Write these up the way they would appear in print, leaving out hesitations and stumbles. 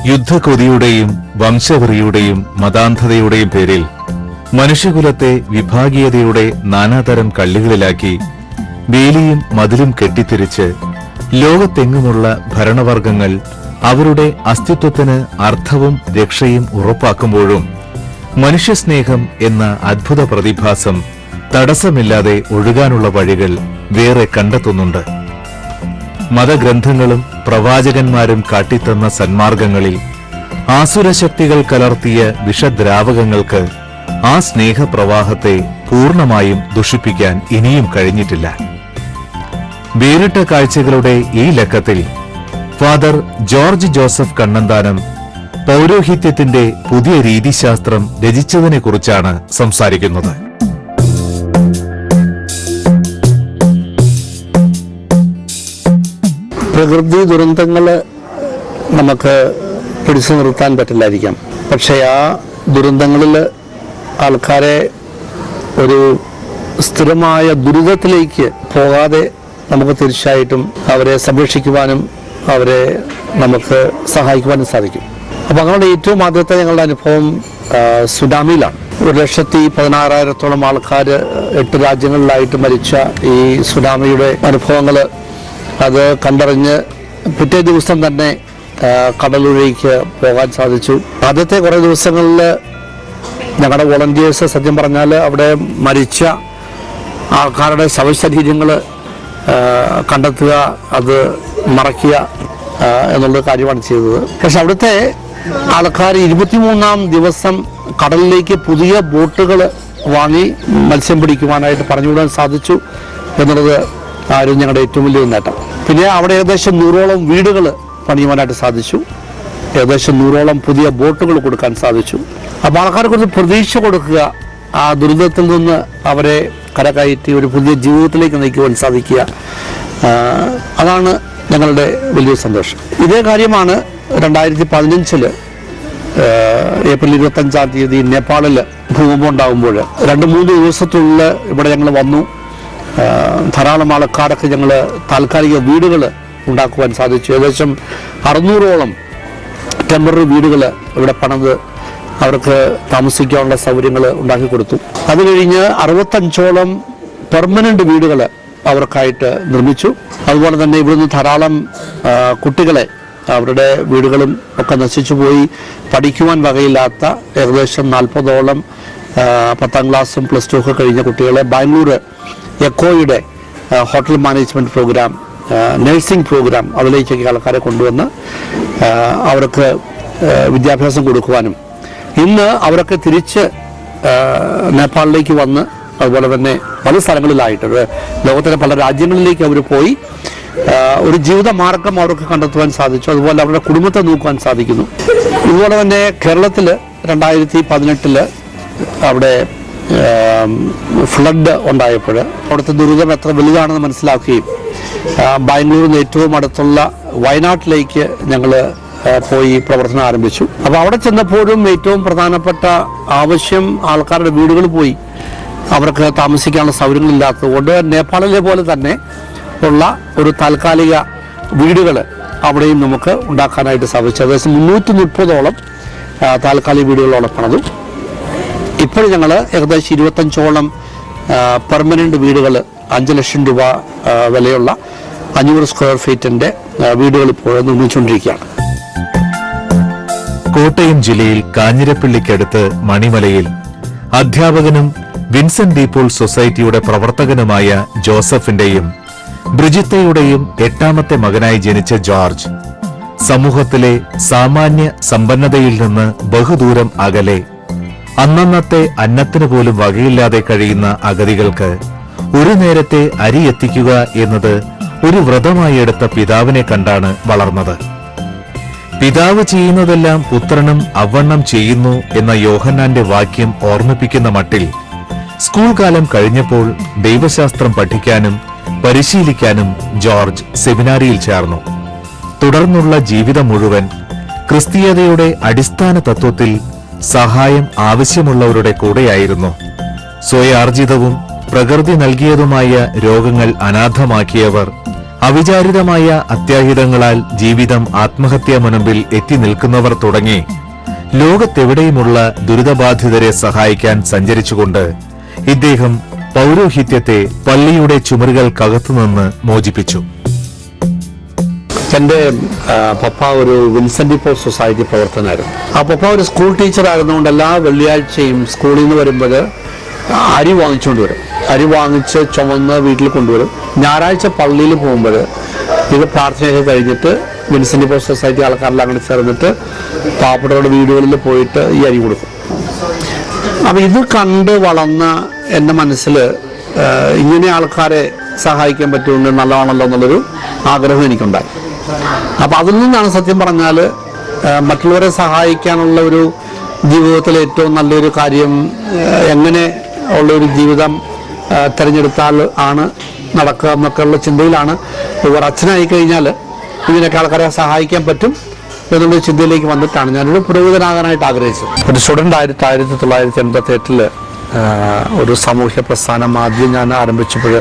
യുദ്ധക്കൊതിയുടെയും വംശവെറിയുടെയും മതാന്ധതയുടെയും പേരിൽ മനുഷ്യകുലത്തെ വിഭാഗീയതയുടെ നാനാതരം കള്ളികളിലാക്കി വേലിയും മതിലും കെട്ടിത്തിരിച്ച് ലോകത്തെങ്ങുമുള്ള ഭരണവർഗങ്ങൾ അവരുടെ അസ്തിത്വത്തിന് അർത്ഥവും രക്ഷയും ഉറപ്പാക്കുമ്പോഴും മനുഷ്യസ്നേഹം എന്ന അദ്ഭുത പ്രതിഭാസം തടസ്സമില്ലാതെ ഒഴുകാനുള്ള വഴികൾ വേറെ കണ്ടെത്തുന്നുണ്ട്. മതഗ്രന്ഥങ്ങളും പ്രവാചകന്മാരും കാട്ടിത്തന്ന സന്മാർഗങ്ങളിൽ ആസുരശക്തികൾ കലർത്തിയ വിഷദ്രാവകങ്ങൾക്ക് ആ സ്നേഹപ്രവാഹത്തെ പൂർണ്ണമായും ദുഷിപ്പിക്കാൻ ഇനിയും കഴിഞ്ഞിട്ടില്ല. വേറിട്ട കാഴ്ചകളുടെ ഈ ലക്കത്തിൽ ഫാദർ ജോർജ് ജോസഫ് കണ്ണന്താനം പൗരോഹിത്യത്തിന്റെ പുതിയ രീതിശാസ്ത്രം രചിച്ചതിനെക്കുറിച്ചാണ് സംസാരിക്കുന്നത്. പ്രകൃതി ദുരന്തങ്ങൾ നമുക്ക് പിടിച്ചു നിർത്താൻ പറ്റില്ലായിരിക്കാം. പക്ഷേ ആ ദുരന്തങ്ങളിൽ ആൾക്കാരെ ഒരു സ്ഥിരമായ ദുരിതത്തിലേക്ക് പോകാതെ നമുക്ക് തീർച്ചയായിട്ടും അവരെ സംരക്ഷിക്കുവാനും അവരെ നമുക്ക് സഹായിക്കുവാനും സാധിക്കും. അപ്പോൾ അങ്ങനെ ഏറ്റവും ആദ്യത്തെ ഞങ്ങളുടെ അനുഭവം സുനാമിയിലാണ്. 1,16,000-ഓളം ആൾക്കാർ 8 രാജ്യങ്ങളിലായിട്ട് മരിച്ച ഈ സുനാമിയുടെ അനുഭവങ്ങൾ അത് കണ്ടറിഞ്ഞ് പിറ്റേ ദിവസം തന്നെ കടലിലേക്ക് പോകാൻ സാധിച്ചു. ആദ്യത്തെ കുറേ ദിവസങ്ങളിൽ ഞങ്ങളുടെ വോളണ്ടിയേഴ്സ് സത്യം പറഞ്ഞാൽ അവിടെ മരിച്ച ആൾക്കാരുടെ ശവശരീരങ്ങൾ കണ്ടെത്തുക, അത് മറയ്ക്കുക എന്നുള്ള കാര്യമാണ് ചെയ്തത്. പക്ഷെ അവിടുത്തെ ആൾക്കാർ 23-ാം ദിവസം കടലിലേക്ക് പുതിയ ബോട്ടുകൾ വാങ്ങി മത്സ്യം പിടിക്കുവാനായിട്ട് പറഞ്ഞുവിടാൻ സാധിച്ചു എന്നുള്ളത് ആരും ഞങ്ങളുടെ ഏറ്റവും വലിയ നേട്ടം. പിന്നെ അവിടെ ഏകദേശം 100ഓളം വീടുകൾ പണിയുവാനായിട്ട് സാധിച്ചു. ഏകദേശം 100ഓളം പുതിയ ബോട്ടുകൾ കൊടുക്കാൻ സാധിച്ചു. അപ്പോൾ ആൾക്കാർക്കൊരു പ്രതീക്ഷ കൊടുക്കുക, ആ ദുരിതത്തിൽ നിന്ന് അവരെ കരകയറ്റി ഒരു പുതിയ ജീവിതത്തിലേക്ക് നയിക്കുവാൻ സാധിക്കുക, അതാണ് ഞങ്ങളുടെ വലിയ സന്തോഷം. ഇതേ കാര്യമാണ് 2015 ഏപ്രിൽ 25-ാം തീയതി നേപ്പാളിൽ ഭൂകമ്പം ഉണ്ടാകുമ്പോൾ 2-3 ദിവസത്തിനുള്ളിൽ ഇവിടെ ഞങ്ങൾ വന്നു. ധാരാളം ആൾക്കാർക്ക് ഞങ്ങൾ താൽക്കാലിക വീടുകൾ ഉണ്ടാക്കുവാൻ സാധിച്ചു. ഏകദേശം 600ഓളം ടെമ്പററി വീടുകൾ ഇവിടെ പണിത് അവർക്ക് താമസിക്കാനുള്ള സൗകര്യങ്ങൾ ഉണ്ടാക്കി കൊടുത്തു. അത് കഴിഞ്ഞ് 65ഓളം പെർമനന്റ് വീടുകൾ അവർക്കായിട്ട് നിർമ്മിച്ചു. അതുപോലെ തന്നെ ഇവിടുന്ന് ധാരാളം കുട്ടികളെ അവരുടെ വീടുകളും ഒക്കെ നശിച്ചു പോയി പഠിക്കുവാൻ വകയില്ലാത്ത ഏകദേശം 40ഓളം 10ാം ക്ലാസ്സും +2 ഒക്കെ കഴിഞ്ഞ കുട്ടികളെ ബാംഗ്ലൂർ എക്കോയുടെ hotel management program, nursing program അതിലേക്കൊക്കെ ആൾക്കാരെ കൊണ്ടുവന്ന് അവർക്ക് വിദ്യാഭ്യാസം കൊടുക്കുവാനും ഇന്ന് അവരൊക്കെ തിരിച്ച് നേപ്പാളിലേക്ക് വന്ന് അതുപോലെ തന്നെ പല സ്ഥലങ്ങളിലായിട്ട് ലോകത്തിലെ പല രാജ്യങ്ങളിലേക്ക് അവർ പോയി ഒരു ജീവിത മാർഗം അവർക്ക് കണ്ടെത്തുവാൻ സാധിച്ചു. അതുപോലെ അവരുടെ കുടുംബത്തെ നോക്കുവാൻ സാധിക്കുന്നു. ഇതുപോലെ തന്നെ കേരളത്തിൽ 2018 അവിടെ ഫ്ലഡ് ഉണ്ടായപ്പോൾ അവിടുത്തെ ദുരിതം എത്ര വലുതാണെന്ന് മനസ്സിലാക്കുകയും ബാംഗ്ലൂരിൽ നിന്ന് ഏറ്റവും അടുത്തുള്ള വയനാട്ടിലേക്ക് ഞങ്ങൾ പോയി പ്രവർത്തനം ആരംഭിച്ചു. അപ്പോൾ അവിടെ ചെന്നപ്പോഴും ഏറ്റവും പ്രധാനപ്പെട്ട ആവശ്യം ആൾക്കാരുടെ വീടുകൾ പോയി അവർക്ക് താമസിക്കാനുള്ള സൗകര്യങ്ങളില്ലാത്തതുകൊണ്ട് നേപ്പാളിലെ പോലെ തന്നെ ഉള്ള ഒരു താൽക്കാലിക വീടുകൾ അവിടെയും നമുക്ക് ഉണ്ടാക്കാനായിട്ട് സാധിച്ചു. ഏകദേശം 330ഓളം താൽക്കാലിക വീടുകളോളം പണിതു. ഇപ്പോഴും ഞങ്ങൾ ഏകദേശം 25ഓളം പെർമനന്റ് വീടുകൾ 5 ലക്ഷം രൂപ വിലയുള്ള 500 സ്ക്വയർ ഫീറ്റിന്റെ വീടുകൾ ഇപ്പോൾ നിർമ്മിച്ചുകൊണ്ടിരിക്കുകയാണ്. കോട്ടയം ജില്ലയിൽ കാഞ്ഞിരപ്പള്ളിക്കടുത്ത് മണിമലയിൽ അധ്യാപകനും വിൻസെന്റ് ഡി പോൾ സൊസൈറ്റിയുടെ പ്രവർത്തകനുമായ ജോസഫിന്റെയും ബ്രിജിത്തയുടെയും 8ാമത്തെ മകനായി ജനിച്ച ജോർജ് സമൂഹത്തിലെ സാമാന്യ സമ്പന്നതയിൽ നിന്ന് ബഹുദൂരം അകലെ അന്നന്നത്തെ അന്നത്തിന് പോലും വകയില്ലാതെ കഴിയുന്ന അഗതികൾക്ക് ഒരു നേരത്തെ അരി എത്തിക്കുക എന്നത് ഒരു വ്രതമായി എടുത്ത പിതാവിനെ കണ്ടാണ് വളർന്നത്. പിതാവ് ചെയ്യുന്നതെല്ലാം പുത്രനും അവണ്ണം ചെയ്യുന്നു എന്ന യോഹന്നാന്റെ വാക്യം ഓർമ്മിപ്പിക്കുന്ന മട്ടിൽ സ്കൂൾ കാലം കഴിഞ്ഞപ്പോൾ ദൈവശാസ്ത്രം പഠിക്കാനും പരിശീലിക്കാനും ജോർജ് സെമിനാരിയിൽ ചേർന്നു. തുടർന്നുള്ള ജീവിതം മുഴുവൻ ക്രിസ്തീയതയുടെ അടിസ്ഥാന തത്വത്തിൽ സഹായം ആവശ്യമുള്ളവരുടെ കൂടെയായിരുന്നു. സ്വയാർജിതവും പ്രകൃതി നൽകിയതുമായ രോഗങ്ങൾ അനാഥമാക്കിയവർ, അവിചാരിതമായ അത്യാഹിതങ്ങളാൽ ജീവിതം ആത്മഹത്യാ മുനമ്പിൽ എത്തി നിൽക്കുന്നവർ തുടങ്ങി ലോകത്തെവിടെയുമുള്ള ദുരിതബാധിതരെ സഹായിക്കാൻ സഞ്ചരിച്ചുകൊണ്ട് ഇദ്ദേഹം പൗരോഹിത്യത്തെ പള്ളിയുടെ ചുമരുകൾക്കകത്തുനിന്ന് മോചിപ്പിച്ചു. എൻ്റെ പപ്പ ഒരു വിൻസെന്റ് പോൾ സൊസൈറ്റി പ്രവർത്തനമായിരുന്നു. ആ പപ്പ ഒരു സ്കൂൾ ടീച്ചർ ആയിരുന്നുകൊണ്ട് എല്ലാ വെള്ളിയാഴ്ചയും സ്കൂളിൽ നിന്ന് വരുമ്പോൾ അരി വാങ്ങിച്ചുകൊണ്ട് വരും. അരി വാങ്ങിച്ച് ചുമന്ന് വീട്ടിൽ കൊണ്ടുവരും. ഞായറാഴ്ച പള്ളിയിൽ പോകുമ്പോൾ ഇത് പ്രാർത്ഥനയൊക്കെ കഴിഞ്ഞിട്ട് വിൻസെന്റ് പോൾ സൊസൈറ്റി ആൾക്കാരെല്ലാം കൂടി ചേർന്നിട്ട് പാവപ്പെട്ടവരുടെ വീടുകളിൽ പോയിട്ട് ഈ അരി കൊടുക്കും. അപ്പം ഇത് കണ്ട് വളർന്ന എൻ്റെ മനസ്സിൽ ഇങ്ങനെ ആൾക്കാരെ സഹായിക്കാൻ പറ്റുമെന്ന് നല്ലതാണല്ലോ എന്നുള്ളൊരു ആഗ്രഹം എനിക്കുണ്ടായി. അപ്പം അതിൽ നിന്നാണ് സത്യം പറഞ്ഞാൽ മറ്റുള്ളവരെ സഹായിക്കാനുള്ള ഒരു ജീവിതത്തിലെ ഏറ്റവും നല്ലൊരു കാര്യം എങ്ങനെ ഉള്ളൊരു ജീവിതം തിരഞ്ഞെടുത്താൽ ആണ് നടക്കുക എന്നൊക്കെയുള്ള ചിന്തയിലാണ് ഒരു അച്ഛനായി കഴിഞ്ഞാൽ ഇതിനൊക്കെ ആൾക്കാരെ സഹായിക്കാൻ പറ്റും എന്നുള്ള ചിന്തയിലേക്ക് വന്നിട്ടാണ് ഞാനൊരു പുരോഹിതനാകാനായിട്ട് ആഗ്രഹിച്ചത്. ഒരു സ്റ്റുഡൻ്റ് 1988 ഒരു സാമൂഹ്യ പ്രസ്ഥാനം ആദ്യം ഞാൻ ആരംഭിച്ചപ്പോൾ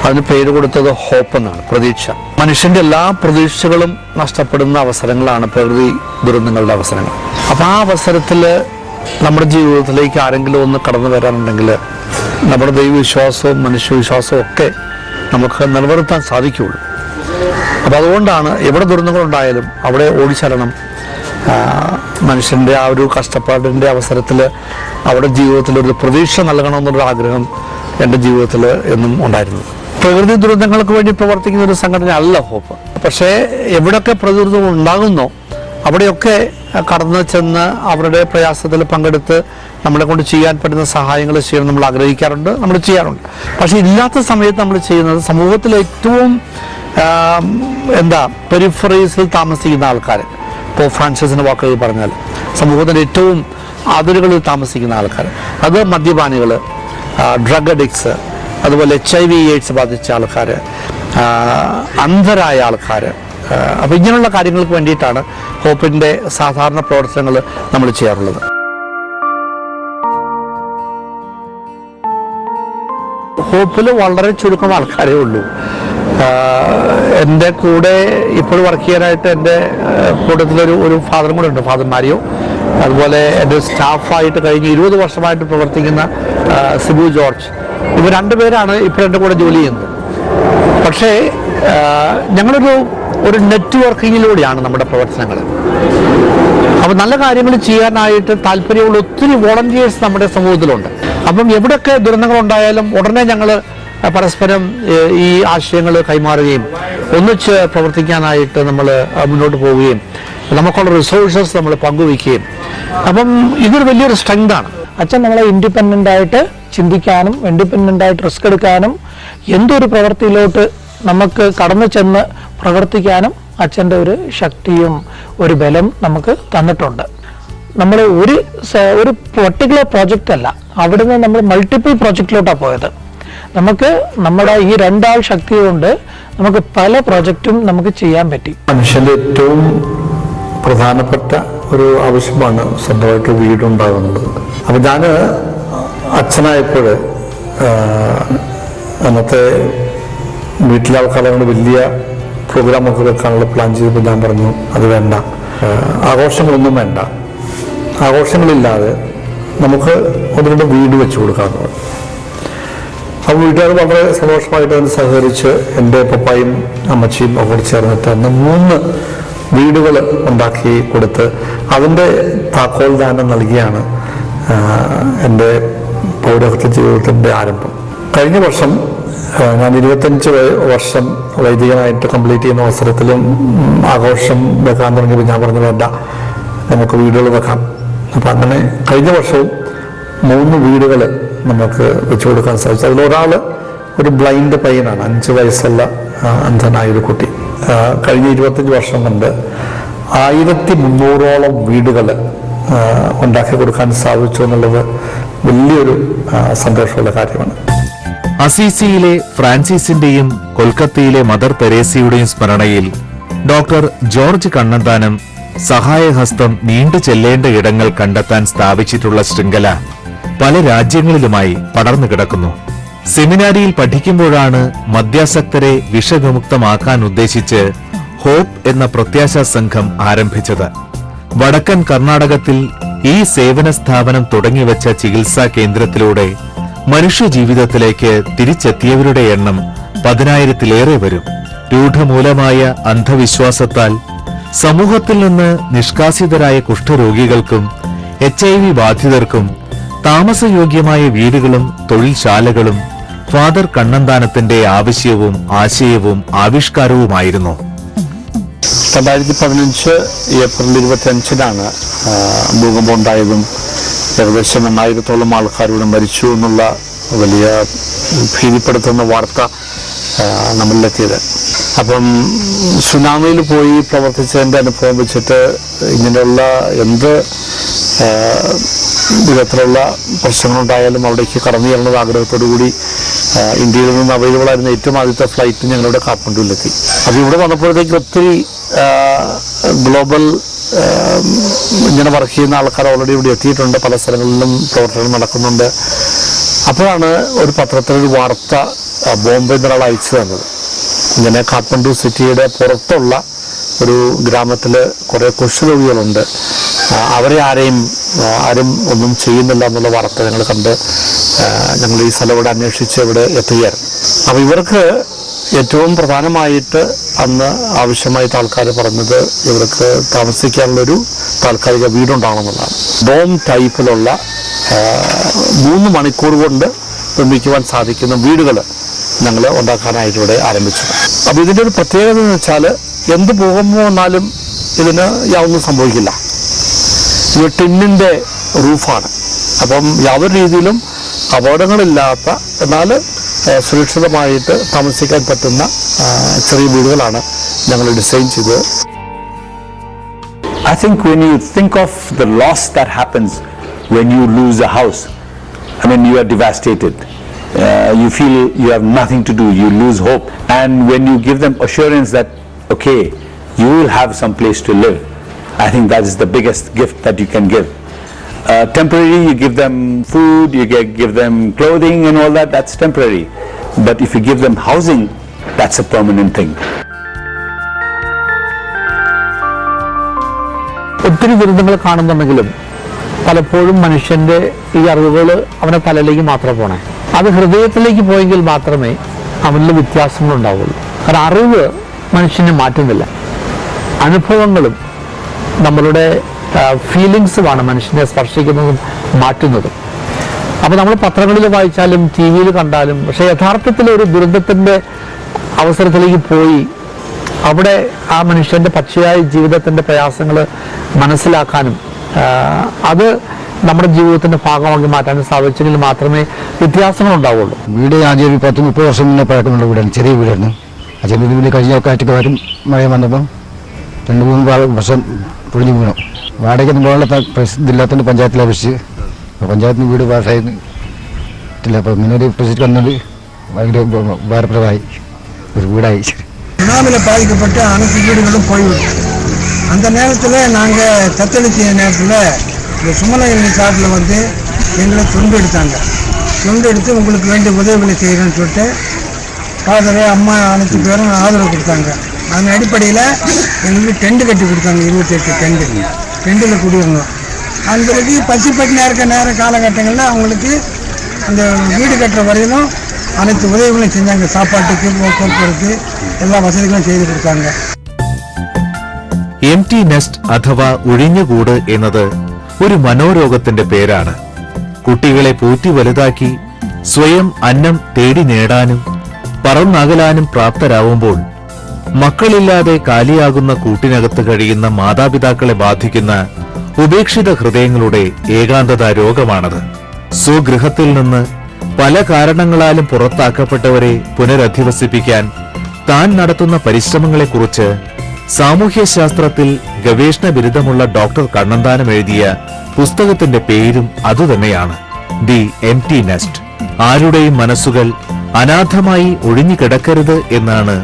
അതിന് പേര് കൊടുത്തത് ഹോപ്പ് എന്നാണ്, പ്രതീക്ഷ. മനുഷ്യൻ്റെ എല്ലാ പ്രതീക്ഷകളും നഷ്ടപ്പെടുന്ന അവസരങ്ങളാണ് പ്രകൃതി ദുരന്തങ്ങളുടെ അവസരങ്ങൾ. അപ്പോൾ ആ അവസരത്തിൽ നമ്മുടെ ജീവിതത്തിലേക്ക് ആരെങ്കിലും ഒന്ന് കടന്നു വരാനുണ്ടെങ്കിൽ നമ്മുടെ ദൈവവിശ്വാസവും മനുഷ്യവിശ്വാസവും ഒക്കെ നമുക്ക് നിലനിർത്താൻ സാധിക്കുകയുള്ളൂ. അപ്പോൾ അതുകൊണ്ടാണ് എവിടെ ദുരന്തങ്ങളുണ്ടായാലും അവിടെ ഓടിച്ചെല്ലണം. മനുഷ്യൻ്റെ ആ ഒരു കഷ്ടപ്പാടിൻ്റെ അവസരത്തിൽ അവിടെ ജീവിതത്തിൽ ഒരു പ്രതീക്ഷ നൽകണമെന്നുള്ളൊരു ആഗ്രഹം എൻ്റെ ജീവിതത്തിൽ എന്നും ഉണ്ടായിരുന്നു. പ്രകൃതി ദുരന്തങ്ങൾക്ക് വേണ്ടി പ്രവർത്തിക്കുന്ന ഒരു സംഘടന അല്ല ഹോപ്പ്. പക്ഷേ എവിടെയൊക്കെ പ്രകൃതി ഉണ്ടാകുന്നോ അവിടെയൊക്കെ കടന്നു ചെന്ന് അവരുടെ പ്രയാസത്തിൽ പങ്കെടുത്ത് നമ്മളെ കൊണ്ട് ചെയ്യാൻ പറ്റുന്ന സഹായങ്ങൾ ചെയ്യണം നമ്മൾ ആഗ്രഹിക്കാറുണ്ട്, നമ്മൾ ചെയ്യാറുണ്ട്. പക്ഷേ ഇല്ലാത്ത സമയത്ത് നമ്മൾ ചെയ്യുന്നത് സമൂഹത്തിൽ ഏറ്റവും പെരിഫറീസിൽ താമസിക്കുന്ന ആൾക്കാർ, ഇപ്പോൾ ഫ്രാൻസിസിൻ്റെ വാക്കുകൾ പറഞ്ഞാൽ സമൂഹത്തിൻ്റെ ഏറ്റവും അതിരുകളിൽ താമസിക്കുന്ന ആൾക്കാർ, അത് മദ്യപാനികൾ, ഡ്രഗ് അഡിക്ട്സ്, അതുപോലെ HIV/AIDS ബാധിച്ച ആൾക്കാർ, അന്ധരായ ആൾക്കാർ. അപ്പോൾ ഇങ്ങനെയുള്ള കാര്യങ്ങൾക്ക് വേണ്ടിയിട്ടാണ് ഹോപ്പിൻ്റെ സാധാരണ പ്രവർത്തനങ്ങൾ നമ്മൾ ചെയ്യാറുള്ളത്. ഹോപ്പിൽ വളരെ ചുരുക്കം ആൾക്കാരേ ഉള്ളൂ. എൻ്റെ കൂടെ ഇപ്പോൾ വർക്ക് ചെയ്യാനായിട്ട് എൻ്റെ കൂട്ടത്തിലൊരു ഫാദറും കൂടെ ഉണ്ട്, ഫാദർ മാരിയോ. അതുപോലെ എൻ്റെ സ്റ്റാഫായിട്ട് കഴിഞ്ഞ് 20 വർഷമായിട്ട് പ്രവർത്തിക്കുന്ന സിബു ജോർജ്. ഇവർ രണ്ടുപേരാണ് ഇപ്പോൾ എൻ്റെ കൂടെ ജോലി ചെയ്യുന്നത്. പക്ഷേ ഞങ്ങളൊരു നെറ്റ്വർക്കിങ്ങിലൂടെയാണ് നമ്മുടെ പ്രവർത്തനങ്ങൾ. അപ്പം നല്ല കാര്യങ്ങൾ ചെയ്യാനായിട്ട് താല്പര്യമുള്ള ഒത്തിരി വോളണ്ടിയേഴ്സ് നമ്മുടെ സമൂഹത്തിലുണ്ട്. അപ്പം എവിടെയൊക്കെ ദുരന്തങ്ങളുണ്ടായാലും ഉടനെ ഞങ്ങൾ പരസ്പരം ഈ ആശയങ്ങൾ കൈമാറുകയും ഒന്നിച്ച് പ്രവർത്തിക്കാനായിട്ട് നമ്മൾ മുന്നോട്ട് പോവുകയും നമുക്കുള്ള റിസോഴ്സസ് നമ്മൾ പങ്കുവയ്ക്കുകയും, അപ്പം ഇതൊരു വലിയൊരു സ്ട്രെങ്താണ്. അച്ഛൻ നമ്മളെ ഇൻഡിപെൻഡൻ്റ് ആയിട്ട് ചിന്തിക്കാനും ഇൻഡിപെൻഡൻ്റ് ആയിട്ട് റിസ്ക് എടുക്കാനും എന്തൊരു പ്രവൃത്തിയിലോട്ട് നമുക്ക് കടന്നു ചെന്ന് പ്രവർത്തിക്കാനും അച്ഛൻ്റെ ഒരു ശക്തിയും ഒരു ബലം നമുക്ക് തന്നിട്ടുണ്ട്. നമ്മൾ ഒരു പർട്ടിക്കുലർ പ്രോജക്റ്റ് അല്ല, അവിടുന്ന് നമ്മൾ മൾട്ടിപ്പിൾ പ്രോജക്റ്റിലോട്ടാണ് പോയത്. നമുക്ക് നമ്മുടെ ഈ 2 ആൾ ശക്തി കൊണ്ട് നമുക്ക് പല പ്രോജക്റ്റും നമുക്ക് ചെയ്യാൻ പറ്റി. മനുഷ്യൻ്റെ ഏറ്റവും പ്രധാനപ്പെട്ട ഒരു ആവശ്യമാണ് സ്വന്തമായിട്ട് വീടുണ്ടാകുന്നത്. അപ്പം ഞാൻ അച്ഛനായപ്പോൾ അന്നത്തെ വീട്ടിലെ ആൾക്കാരെ കൊണ്ട് വലിയ പ്രോഗ്രാമൊക്കെ വെക്കാനുള്ള പ്ലാൻ ചെയ്തപ്പോൾ ഞാൻ പറഞ്ഞു അത് വേണ്ട, ആഘോഷങ്ങളൊന്നും വേണ്ട, ആഘോഷങ്ങളില്ലാതെ നമുക്ക് 1-2 വീട് വെച്ച് കൊടുക്കാമെന്ന് പറഞ്ഞു. അപ്പോൾ വീട്ടുകാർ വളരെ സന്തോഷമായിട്ട് അതിന് സഹകരിച്ച് എൻ്റെ പപ്പായും അമ്മച്ചിയും ഒക്കെ ചേർന്നിട്ട് അന്ന് 3 വീടുകൾ ഉണ്ടാക്കി കൊടുത്ത് അതിൻ്റെ താക്കോൽ ദാനം നൽകിയാണ് എൻ്റെ പൗരോഹിത്യ ജീവിതത്തിൻ്റെ ആരംഭം. കഴിഞ്ഞ വർഷം ഞാൻ 25 വർഷം വൈദികനായിട്ട് കംപ്ലീറ്റ് ചെയ്യുന്ന അവസരത്തിലും ആഘോഷം വെക്കാൻ തുടങ്ങിയപ്പോൾ ഞാൻ പറഞ്ഞു വേണ്ട, നമുക്ക് വീടുകൾ വെക്കാം. അപ്പം അങ്ങനെ കഴിഞ്ഞ വർഷവും 3 വീടുകൾ നമുക്ക് വെച്ചു കൊടുക്കാൻ സാധിച്ചു. അതിലൊരാൾ ഒരു ബ്ലൈൻഡ് പയ്യനാണ്, 5 വയസ്സുള്ള അന്ധനായൊരു കുട്ടി. കഴിഞ്ഞ 25 വർഷം കൊണ്ട് 1300ഓളം വീടുകൾ ഉണ്ടാക്കി കൊടുക്കാൻ സാധിച്ചു എന്നുള്ളത് വലിയൊരു സന്തോഷമുള്ള കാര്യമാണ്. അസീസിയിലെ ഫ്രാൻസിസിന്റെയും കൊൽക്കത്തയിലെ മദർ തെരേസയുടെയും സ്മരണയിൽ ഡോക്ടർ ജോർജ് കണ്ണന്താനം സഹായഹസ്തം നീണ്ടു ചെല്ലേണ്ട ഇടങ്ങൾ കണ്ടെത്താൻ സ്ഥാപിച്ചിട്ടുള്ള ശൃംഖല പല രാജ്യങ്ങളിലുമായി പടർന്നു കിടക്കുന്നു. സെമിനാരിയിൽ പഠിക്കുമ്പോഴാണ് മദ്യാസക്തരെ വിഷവിമുക്തമാക്കാൻ ഉദ്ദേശിച്ച് ഹോപ്പ് എന്ന പ്രത്യാശാ സംഘം ആരംഭിച്ചത്. വടക്കൻ കർണാടകത്തിൽ ഈ സേവന സ്ഥാപനം തുടങ്ങിവെച്ച ചികിത്സാ കേന്ദ്രത്തിലൂടെ മനുഷ്യജീവിതത്തിലേക്ക് തിരിച്ചെത്തിയവരുടെ എണ്ണം 10,000-ലേറെ വരും. രൂഢമൂലമായ അന്ധവിശ്വാസത്താൽ സമൂഹത്തിൽ നിന്ന് നിഷ്കാസിതരായ കുഷ്ഠരോഗികൾക്കും HIV ബാധിതർക്കും താമസയോഗ്യമായ വീടുകളും തൊഴിൽശാലകളും ഫാദർ കണ്ണന്താനത്തിന്റെ ആവശ്യവും ആശയവും ആവിഷ്കാരവുമായിരുന്നു. 2015 ഏപ്രിൽ 25-നാണ് ഭൂകമ്പം ഉണ്ടായതും ഏകദേശം 8,000-ഓളം ആൾക്കാരോട് മരിച്ചു എന്നുള്ള വലിയ ഭീതിപ്പെടുത്തുന്ന വാർത്ത നമ്മളിലെത്തിയത്. അപ്പം സുനാമിയിൽ പോയി പ്രവർത്തിച്ചതിൻ്റെ അനുഭവം വെച്ചിട്ട് ഇങ്ങനെയുള്ള എന്ത് വിധത്തിലുള്ള പ്രശ്നങ്ങളുണ്ടായാലും അവിടേക്ക് കടന്നു ചെല്ലുന്നത് ആഗ്രഹത്തോടു കൂടി ഇന്ത്യയിൽ നിന്ന് അവൈലബിൾ ആയിരുന്ന ഏറ്റവും ആദ്യത്തെ ഫ്ലൈറ്റ് ഞങ്ങളുടെ കാഠ്മണ്ഡുവിലെത്തി. അപ്പോൾ ഇവിടെ വന്നപ്പോഴത്തേക്ക് ഒത്തിരി ഗ്ലോബൽ ഇങ്ങനെ വർക്ക് ചെയ്യുന്ന ആൾക്കാർ ഓൾറെഡി ഇവിടെ എത്തിയിട്ടുണ്ട്. പല സ്ഥലങ്ങളിലും പ്രവർത്തനങ്ങൾ നടക്കുന്നുണ്ട്. അപ്പോഴാണ് ഒരു പത്രത്തിലൊരു വാർത്ത ബോംബെ എന്നൊരാൾ അയച്ചു തന്നത്. ഇങ്ങനെ കാഠ്മണ്ഡു സിറ്റിയുടെ പുറത്തുള്ള ഒരു ഗ്രാമത്തിൽ കുറേ കുഷ്ഠരോഗികളുണ്ട്, അവരെ ആരും ഒന്നും ചെയ്യുന്നില്ല എന്നുള്ള വാർത്ത ഞങ്ങൾ കണ്ട് ഞങ്ങൾ ഈ സ്ഥലം ഇവിടെ അന്വേഷിച്ച് ഇവിടെ എത്തുകയായിരുന്നു. അപ്പോൾ ഇവർക്ക് ഏറ്റവും പ്രധാനമായിട്ട് അന്ന് ആവശ്യമായിട്ട് ആൾക്കാർ പറഞ്ഞത് ഇവർക്ക് താമസിക്കാനുള്ളൊരു താൽക്കാലിക വീടുണ്ടാകണമെന്നുള്ളതാണ്. ഡോം ടൈപ്പിലുള്ള 3 മണിക്കൂർ കൊണ്ട് നിർമ്മിക്കുവാൻ സാധിക്കുന്ന വീടുകൾ ഞങ്ങൾ ഉണ്ടാക്കാനായിട്ട് ഇവിടെ ആരംഭിച്ചു. അപ്പോൾ ഇതിൻ്റെ ഒരു പ്രത്യേകത എന്ന് വെച്ചാൽ എന്ത് ഭൂകമ്പം വന്നാലും ഇതിന് യാതൊന്നും സംഭവിക്കില്ല. ഇത് ടിന്നിൻ്റെ റൂഫാണ്. അപ്പം യാതൊരു രീതിയിലും അപകടങ്ങളില്ലാത്ത എന്നാൽ സുരക്ഷിതമായിട്ട് താമസിക്കാൻ പറ്റുന്ന ചെറിയ വീടുകളാണ് ഞങ്ങൾ ഡിസൈൻ ചെയ്തത്. I think when you think of the loss that happens when you lose a house, I mean you are devastated. You feel you have nothing to do, you lose hope. And when you give them assurance that okay, you will have some place to live, I think that is the biggest gift that you can give. Temporary, you give them food, you give them clothing and all that, that's temporary. But if you give them housing, that's a permanent thing. ഒത്തിരി ദുരിതങ്ങൾ കാണുന്നുണ്ടെങ്കിലും പലപ്പോഴും മനുഷ്യന്റെ ഈ അറിവുകൾ അവനെ തലയിലേക്ക് മാത്രം പോണേ. അത് ഹൃദയത്തിലേക്ക് പോയെങ്കിൽ മാത്രമേ അവനിൽ വ്യത്യാസങ്ങൾ ഉണ്ടാവുള്ളൂ. കാരണം അറിവ് മനുഷ്യനെ മാറ്റുന്നില്ല, അനുഭവങ്ങളും നമ്മളുടെ ഫീലിങ്സുമാണ് മനുഷ്യനെ സ്പർശിക്കുന്നതും മാറ്റുന്നതും. അപ്പോൾ നമ്മൾ പത്രങ്ങളിൽ വായിച്ചാലും ടി വിയിൽ കണ്ടാലും, പക്ഷേ യഥാർത്ഥത്തിൽ ഒരു ദുരന്തത്തിൻ്റെ അവസരത്തിലേക്ക് പോയി അവിടെ ആ മനുഷ്യൻ്റെ പച്ചയായ ജീവിതത്തിൻ്റെ പ്രയാസങ്ങൾ മനസ്സിലാക്കാനും അത് നമ്മുടെ ജീവിതത്തിൻ്റെ ഭാഗമാക്കി മാറ്റാനും സാധിച്ചെങ്കിൽ മാത്രമേ വ്യത്യാസങ്ങൾ ഉണ്ടാവുള്ളൂ. വീട് ആദ്യം ഒരു 10-30 വർഷം മുന്നേ പഴക്കമുള്ള വീടാണ്, ചെറിയ വീടായിരുന്നു. ആ ചെറിയ വീട് കഴിഞ്ഞ കാറ്റൊക്കെ വരും, മഴ വന്നപ്പം 2-3 വർഷം പൊളിഞ്ഞു വീണു. വാടകയ്ക്ക് പോകാനുള്ള ഇതില്ലാത്തതുകൊണ്ട് പഞ്ചായത്തിൽ അപേക്ഷിച്ച് പഞ്ചായത്തിൽ നിന്ന് വീട് പാസ്സായില്ല. അപ്പോൾ ഇങ്ങനെ ഒരു പ്രൊജക്റ്റ് വന്നത് ഭയങ്കര ഉപകാരപ്രദമായി, ഒരു വീടായി. சுனாமியில் பாதிக்கப்பட்டு அனைத்து வீடுகளும் போய்விட்டோம். அந்த நேரத்தில் நாங்கள் தத்தளித்த நேரத்தில் இந்த சுமலகிரி சாட்டில் வந்து எங்களை தொண்டு எடுத்து உங்களுக்கு வேண்டிய உதவிகளை செய்கிறேன்னு சொல்லிட்டு ஃபாதரு அம்மா அனைத்து பேரும் ஆதரவு கொடுத்தாங்க. அதன் அடிப்படையில் எங்களுக்கு டெண்டு கட்டி கொடுத்தாங்க, 28 டெண்டில் குடியிருந்தோம். அந்த பசிப்பட்டினியாக இருக்க காலகட்டங்களில் அவங்களுக்கு அந்த வீடு கட்டுற வரையிலும் அனைத்து உதவிகளும் செஞ்சாங்க. சாப்பாட்டுக்கு, போக்குவரத்து എല്ലാ വസതികളും ചെയ്തു കൊടുത്താங்க. എംപ്റ്റി നെസ്റ്റ് അഥവാ ഒഴിഞ്ഞുകൂട് എന്നത് ഒരു മനോരോഗത്തിന്റെ പേരാണ്. കുട്ടികളെ പൂറ്റി വലുതാക്കി സ്വയം അന്നം തേടി നേടാനും പറന്നകലാനും പ്രാപ്തരാവുമ്പോൾ മക്കളില്ലാതെ കാലിയാകുന്ന കൂട്ടിനകത്ത് കഴിയുന്ന മാതാപിതാക്കളെ ബാധിക്കുന്ന ഉപേക്ഷിത ഹൃദയങ്ങളുടെ ഏകാന്തത രോഗമാണത്. സ്വഗൃഹത്തിൽ നിന്ന് പല കാരണങ്ങളാലും പുറത്താക്കപ്പെട്ടവരെ പുനരധിവസിപ്പിക്കാൻ താൻ നടത്തുന്ന പരിശ്രമങ്ങളെക്കുറിച്ച് സാമൂഹ്യശാസ്ത്രത്തിൽ ഗവേഷണ ബിരുദമുള്ള ഡോക്ടർ കണ്ണന്താനം എഴുതിയ പുസ്തകത്തിന്റെ പേരും അതുതന്നെയാണ്, ദി എംപ്റ്റി നെസ്റ്റ്. ആരുടെയും മനസ്സുകൾ അനാഥമായി ഒഴിഞ്ഞുകിടക്കരുത് എന്നാണ്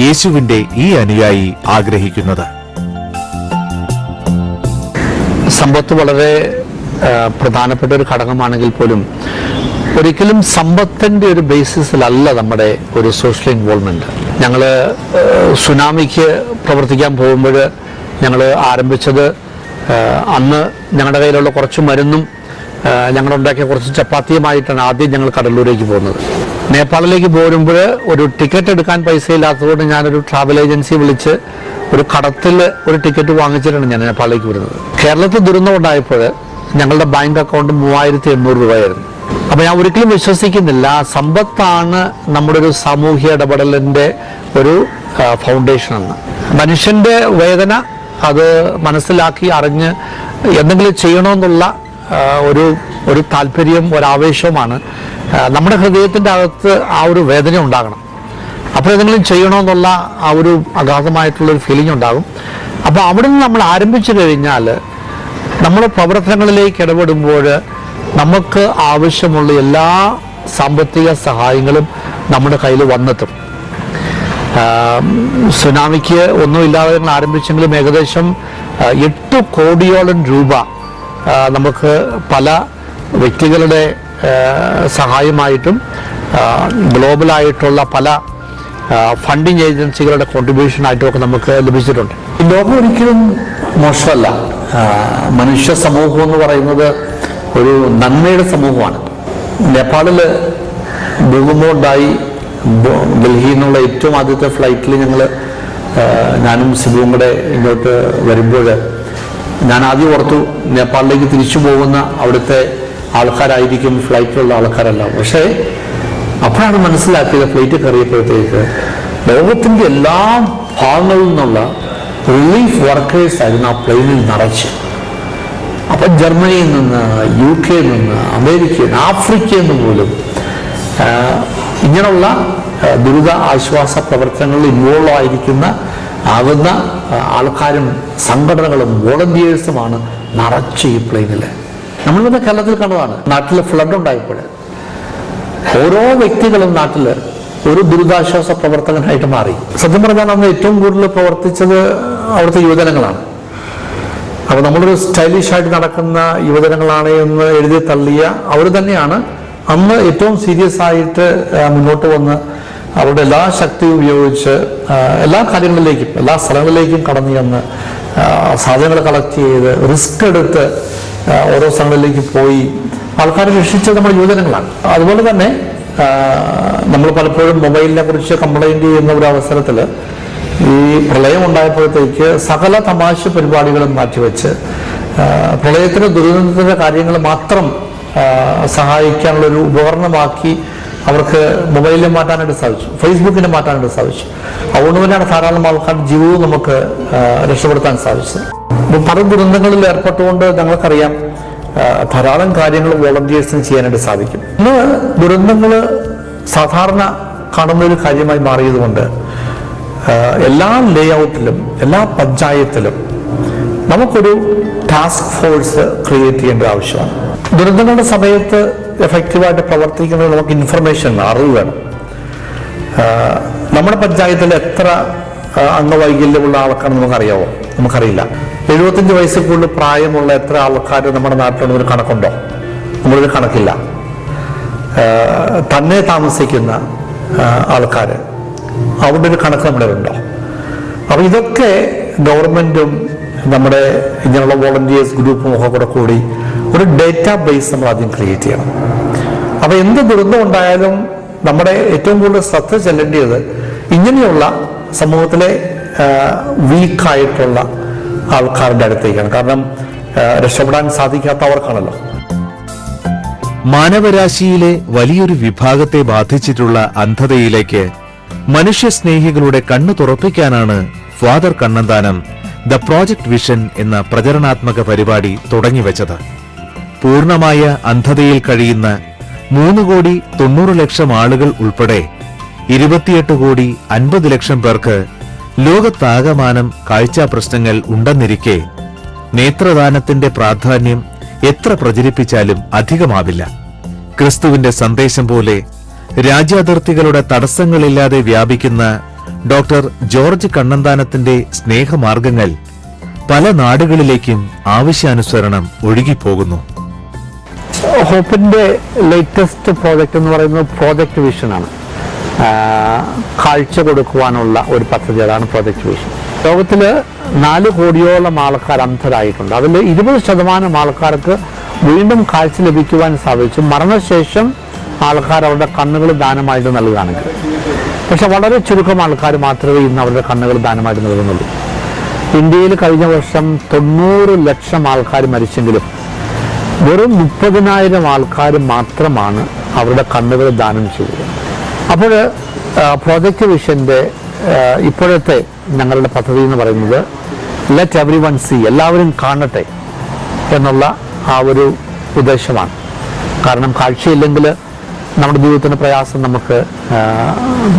യേശുവിന്റെ ഈ അനുയായി ആഗ്രഹിക്കുന്നത്. സമ്പത്ത് വളരെ പ്രധാനപ്പെട്ട ഒരു ഘടകമാണെങ്കിൽ പോലും ഒരിക്കലും സമ്പത്തിൻ്റെ ഒരു ബേസിസിലല്ല നമ്മുടെ ഒരു സോഷ്യൽ ഇൻവോൾവ്മെൻറ്റ്. ഞങ്ങൾ സുനാമിക്ക് പ്രവർത്തിക്കാൻ പോകുമ്പോൾ ഞങ്ങൾ ആരംഭിച്ചത് അന്ന് ഞങ്ങളുടെ കയ്യിലുള്ള കുറച്ച് മരുന്നും ഞങ്ങളുണ്ടാക്കിയ കുറച്ച് ചപ്പാത്തിയുമായിട്ടാണ് ആദ്യം ഞങ്ങൾ കടലൂരേക്ക് പോകുന്നത്. നേപ്പാളിലേക്ക് പോരുമ്പോൾ ഒരു ടിക്കറ്റ് എടുക്കാൻ പൈസ ഇല്ലാത്തതുകൊണ്ട് ഞാനൊരു ട്രാവൽ ഏജൻസി വിളിച്ച് ഒരു കടത്തിൽ ഒരു ടിക്കറ്റ് വാങ്ങിച്ചിട്ടാണ് ഞാൻ നേപ്പാളിലേക്ക് വരുന്നത്. കേരളത്തിൽ ദുരന്തം ഉണ്ടായപ്പോൾ ഞങ്ങളുടെ ബാങ്ക് അക്കൗണ്ട് 3800 രൂപയായിരുന്നു. അപ്പോൾ ഞാൻ ഒരിക്കലും വിശ്വസിക്കുന്നില്ല സമ്പത്താണ് നമ്മുടെ ഒരു സാമൂഹ്യ ഇടപെടലിൻ്റെ ഒരു ഫൗണ്ടേഷൻ എന്ന്. മനുഷ്യൻ്റെ വേദന അത് മനസ്സിലാക്കി അറിഞ്ഞ് എന്തെങ്കിലും ചെയ്യണമെന്നുള്ള ഒരു താല്പര്യം, ഒരാവേശവുമാണ് നമ്മുടെ ഹൃദയത്തിൻ്റെ അകത്ത്. ആ ഒരു വേദന ഉണ്ടാകണം, അപ്പോൾ എന്തെങ്കിലും ചെയ്യണമെന്നുള്ള ആ ഒരു അഗാധമായിട്ടുള്ളൊരു ഫീലിംഗ് ഉണ്ടാകും. അപ്പോൾ അവിടെ നിന്ന് നമ്മൾ ആരംഭിച്ചു കഴിഞ്ഞാൽ നമ്മൾ പ്രവർത്തനങ്ങളിലേക്ക് ഇടപെടുമ്പോൾ നമുക്ക് ആവശ്യമുള്ള എല്ലാ സാമ്പത്തിക സഹായങ്ങളും നമ്മുടെ കയ്യിൽ വന്നെത്തും. സുനാമിക്ക് ഒന്നുമില്ലാതെ ഞങ്ങൾ ആരംഭിച്ചെങ്കിലും ഏകദേശം 8 കോടിയോളം രൂപ നമുക്ക് പല വ്യക്തികളുടെ സഹായമായിട്ടും ഗ്ലോബലായിട്ടുള്ള പല ഫണ്ടിങ് ഏജൻസികളുടെ കോൺട്രിബ്യൂഷനായിട്ടും ഒക്കെ നമുക്ക് ലഭിച്ചിട്ടുണ്ട്. ഈ ലോകം ഒരിക്കലും മോശമല്ല. മനുഷ്യ സമൂഹം എന്ന് പറയുന്നത് ഒരു നന്മയുടെ സമൂഹമാണ്. നേപ്പാളിൽ ഭൂകമ്പമുണ്ടായി ഡൽഹിയിൽ നിന്നുള്ള ഏറ്റവും ആദ്യത്തെ ഫ്ലൈറ്റിൽ ഞാനും സിബുവും കൂടെ ഇങ്ങോട്ട് വരുമ്പോൾ ഞാൻ ആദ്യം ഓർത്തു നേപ്പാളിലേക്ക് തിരിച്ചു പോകുന്ന അവിടുത്തെ ആൾക്കാരായിരിക്കും ഫ്ലൈറ്റിലുള്ള ആൾക്കാരല്ല. പക്ഷേ അപ്പോഴാണ് മനസ്സിലാക്കിയത് ഫ്ലൈറ്റ് കയറിയപ്പോഴത്തേക്ക് ലോകത്തിൻ്റെ എല്ലാ ഭാഗങ്ങളിൽ നിന്നുള്ള റിലീഫ് വർക്കേഴ്സ് ആയിരുന്നു ആ പ്ലെയിനിൽ നിറച്ച്. അപ്പം ജർമ്മനിയിൽ നിന്ന്, UK നിന്ന്, അമേരിക്കയിൽ നിന്ന്, ആഫ്രിക്കയിൽ നിന്ന് പോലും ഇങ്ങനെയുള്ള ദുരിത ആശ്വാസ പ്രവർത്തനങ്ങളിൽ ഇൻവോൾവ് ആകുന്ന ആൾക്കാരും സംഘടനകളും വോളണ്ടിയേഴ്സുമാണ് നിറച്ച് ഈ പ്ലെയിനിൽ. നമ്മളിവിടെ കേരളത്തിൽ കണ്ടതാണ്. നാട്ടിൽ ഫ്ലഡ് ഉണ്ടായപ്പോൾ ഓരോ വ്യക്തികളും നാട്ടിൽ ഒരു ദുരിതാശ്വാസ പ്രവർത്തകനായിട്ട് മാറി. സത്യം പറഞ്ഞാൽ അന്ന് ഏറ്റവും കൂടുതൽ പ്രവർത്തിച്ചത് അവിടുത്തെ യുവജനങ്ങളാണ്. അപ്പോൾ നമ്മളൊരു സ്റ്റൈലിഷായിട്ട് നടക്കുന്ന യുവജനങ്ങളാണ് എന്ന് എഴുതി തള്ളിയ അവർ തന്നെയാണ് അന്ന് ഏറ്റവും സീരിയസ് ആയിട്ട് മുന്നോട്ട് വന്ന് അവരുടെ എല്ലാ ശക്തിയും ഉപയോഗിച്ച് എല്ലാ കാര്യങ്ങളിലേക്കും എല്ലാ സ്ഥലങ്ങളിലേക്കും കടന്നു ചെന്ന് സാധനങ്ങൾ കളക്ട് ചെയ്ത് റിസ്ക് എടുത്ത് ഓരോ സ്ഥലങ്ങളിലേക്ക് പോയി ആൾക്കാരെ രക്ഷിച്ചത് നമ്മുടെ യുവജനങ്ങളാണ്. അതുപോലെ തന്നെ നമ്മൾ പലപ്പോഴും മൊബൈലിനെ കുറിച്ച് കംപ്ലൈൻറ്റ് ചെയ്യുന്ന ഒരു അവസരത്തിൽ ഈ പ്രളയം ഉണ്ടായപ്പോഴത്തേക്ക് സകല തമാശ പരിപാടികളും മാറ്റിവെച്ച് പ്രളയത്തിൻ്റെ ദുരന്തത്തിൻ്റെ കാര്യങ്ങൾ മാത്രം സഹായിക്കാനുള്ളൊരു ഉപകരണമാക്കി അവർക്ക് മൊബൈലിനെ മാറ്റാനായിട്ട് സാധിച്ചു, ഫേസ്ബുക്കിനെ മാറ്റാനായിട്ട് സാധിച്ചു. അതുകൊണ്ട് തന്നെയാണ് ധാരാളം ആൾക്കാരുടെ ജീവിതവും നമുക്ക് രക്ഷപ്പെടുത്താൻ സാധിച്ചത്. പല ദുരന്തങ്ങളിൽ ഏർപ്പെട്ടുകൊണ്ട് ഞങ്ങൾക്കറിയാം ധാരാളം കാര്യങ്ങൾ വോളണ്ടിയേഴ്സിന് ചെയ്യാനായിട്ട് സാധിക്കും. ഇന്ന് ദുരന്തങ്ങൾ സാധാരണ കാണുന്ന ഒരു കാര്യമായി മാറിയതുകൊണ്ട് എല്ലാ ലേഔട്ടിലും എല്ലാ പഞ്ചായത്തിലും നമുക്കൊരു ടാസ്ക് ഫോഴ്സ് ക്രിയേറ്റ് ചെയ്യേണ്ട ആവശ്യമാണ്. ദുരന്തങ്ങളുടെ സമയത്ത് എഫക്റ്റീവായിട്ട് പ്രവർത്തിക്കുന്നത് നമുക്ക് ഇൻഫർമേഷൻ, അറിവ് വേണം. നമ്മുടെ പഞ്ചായത്തിൽ എത്ര അംഗവൈകല്യമുള്ള ആൾക്കാർ നമുക്കറിയാവോ? നമുക്കറിയില്ല. 75 വയസ്സിൽ കൂടുതൽ പ്രായമുള്ള എത്ര ആൾക്കാർ നമ്മുടെ നാട്ടിലുള്ളൊരു കണക്കുണ്ടോ? നമ്മളൊരു കണക്കില്ല. തന്നെ താമസിക്കുന്ന ആൾക്കാർ അവരുടെ ഒരു കണക്ക് നമ്മുടെ ഉണ്ടോ? അപ്പോൾ ഇതൊക്കെ ഗവൺമെൻറ്റും നമ്മുടെ ഇങ്ങനെയുള്ള വോളണ്ടിയേഴ്സ് ഗ്രൂപ്പും ഒക്കെ കൂടി ഒരു ഡേറ്റാ ബേസ് നമ്മൾ ആദ്യം ക്രിയേറ്റ് ചെയ്യണം. അപ്പോൾ എന്ത് ദുരന്തം ഉണ്ടായാലും നമ്മുടെ ഏറ്റവും കൂടുതൽ ശ്രദ്ധ ചെല്ലേണ്ടത് ഇങ്ങനെയുള്ള സമൂഹത്തിലെ വീക്കായിട്ടുള്ള ആൾക്കാരുടെ അടുത്തേക്കാണ്. കാരണം രക്ഷപ്പെടാൻ സാധിക്കാത്തവർക്കാണല്ലോ. മാനവരാശിയിലെ വലിയൊരു വിഭാഗത്തെ ബാധിച്ചിട്ടുള്ള അന്ധതയിലേക്ക് മനുഷ്യസ്നേഹികളുടെ കണ്ണു തുറപ്പിക്കാനാണ് father Kannanthanam the project vision എന്ന പ്രചരണാത്മക പരിപാടി തുടങ്ങിവെച്ചത്. പൂർണ്ണമായ അന്ധതയിൽ കഴിയുന്ന 3,90,00,000 ആളുകൾ ഉൾപ്പെടെ 28,50,00,000 പേർക്ക് ലോകത്താകമാനം കാഴ്ചാ പ്രശ്നങ്ങൾ ഉണ്ടെന്നിരിക്കെ നേത്രദാനത്തിന്റെ പ്രാധാന്യം എത്ര പ്രചരിപ്പിച്ചാലും അധികമാവില്ല. ക്രിസ്തുവിന്റെ സന്ദേശം പോലെ രാജ്യാതിർത്തികളുടെ തടസ്സങ്ങളില്ലാതെ വ്യാപിക്കുന്ന ഡോക്ടർ ജോർജ് കണ്ണന്താനത്തിന്റെ സ്നേഹമാർഗങ്ങൾ പല നാടുകളിലേക്കും ആവശ്യാനുസരണം ഒഴുകിപ്പോകുന്നു. ഹോപ്പിൻ്റെ ലേറ്റസ്റ്റ് പ്രോജക്റ്റ് എന്ന് പറയുന്നത് പ്രോജക്റ്റ് വിഷനാണ്. കാഴ്ച കൊടുക്കുവാനുള്ള ഒരു പദ്ധതി, അതാണ് പ്രോജക്റ്റ് വിഷൻ. ലോകത്തിൽ 4 കോടിയോളം ആൾക്കാർ അന്ധരായിട്ടുണ്ട്. അതിൽ 20% ആൾക്കാർക്ക് വീണ്ടും കാഴ്ച ലഭിക്കുവാൻ സാധിച്ചു, മരണശേഷം ആൾക്കാർ അവരുടെ കണ്ണുകൾ ദാനമായിട്ട് നൽകുകയാണെങ്കിൽ. പക്ഷെ വളരെ ചുരുക്കം ആൾക്കാർ മാത്രമേ ഇന്ന് അവരുടെ കണ്ണുകൾ ദാനമായിട്ട് നൽകുന്നുള്ളൂ. ഇന്ത്യയിൽ കഴിഞ്ഞ വർഷം 90 ലക്ഷം ആൾക്കാർ മരിച്ചെങ്കിലും വെറും 30,000 ആൾക്കാർ മാത്രമാണ് അവരുടെ കണ്ണുകൾ ദാനം ചെയ്തത്. അപ്പോൾ പ്രോജക്റ്റ് വിഷൻ്റെ ഇപ്പോഴത്തെ ഞങ്ങളുടെ പദ്ധതി എന്ന് പറയുന്നത് ലെറ്റ് എവറി വൺ സീ, എല്ലാവരും കാണട്ടെ എന്നുള്ള ആ ഒരു ഉദ്ദേശമാണ്. കാരണം കാഴ്ചയില്ലെങ്കിൽ നമ്മുടെ ജീവിതത്തിൻ്റെ പ്രയാസം നമുക്ക്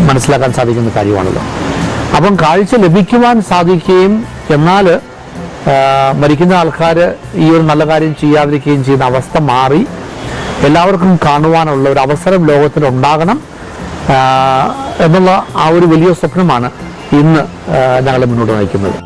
മനസ്സിലാക്കാൻ സാധിക്കുന്ന കാര്യമാണല്ലോ. അപ്പം കാഴ്ച ലഭിക്കുവാൻ സാധിക്കുകയും എന്നാൽ മരിക്കുന്ന ആൾക്കാർ ഈ ഒരു നല്ല കാര്യം ചെയ്യാതിരിക്കുകയും ചെയ്യുന്ന അവസ്ഥ മാറി എല്ലാവർക്കും കാണുവാനുള്ള ഒരു അവസരം ലോകത്തിൽ ഉണ്ടാകണം എന്നുള്ള ആ ഒരു വലിയ സ്വപ്നമാണ് ഇന്ന് ഞങ്ങളെ മുന്നോട്ട് നയിക്കുന്നത്.